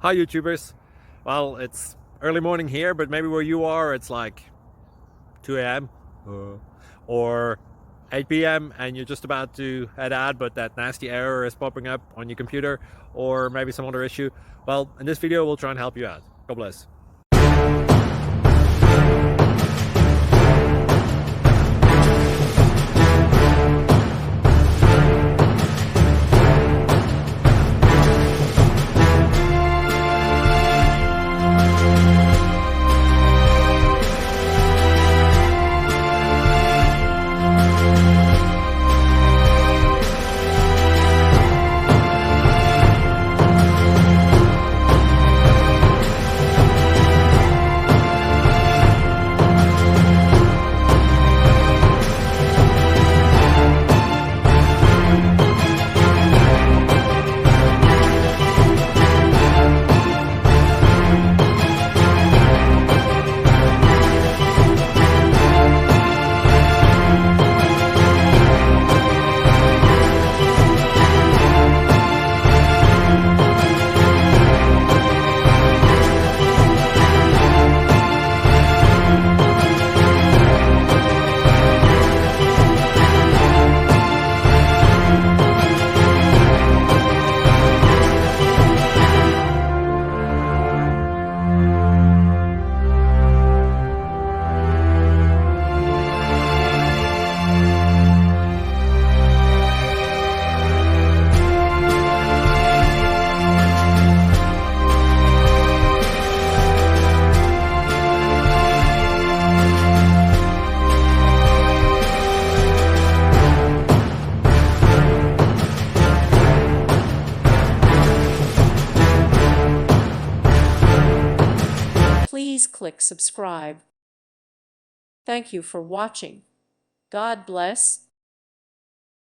Hi YouTubers. Well, it's early morning here, but maybe where you are it's like 2 a.m. or 8 p.m. and you're just about to head out, but that nasty error is popping up on your computer, or maybe some other issue. Well, in this video we'll try and help you out. God bless. Please click subscribe. Thank you for watching. God bless.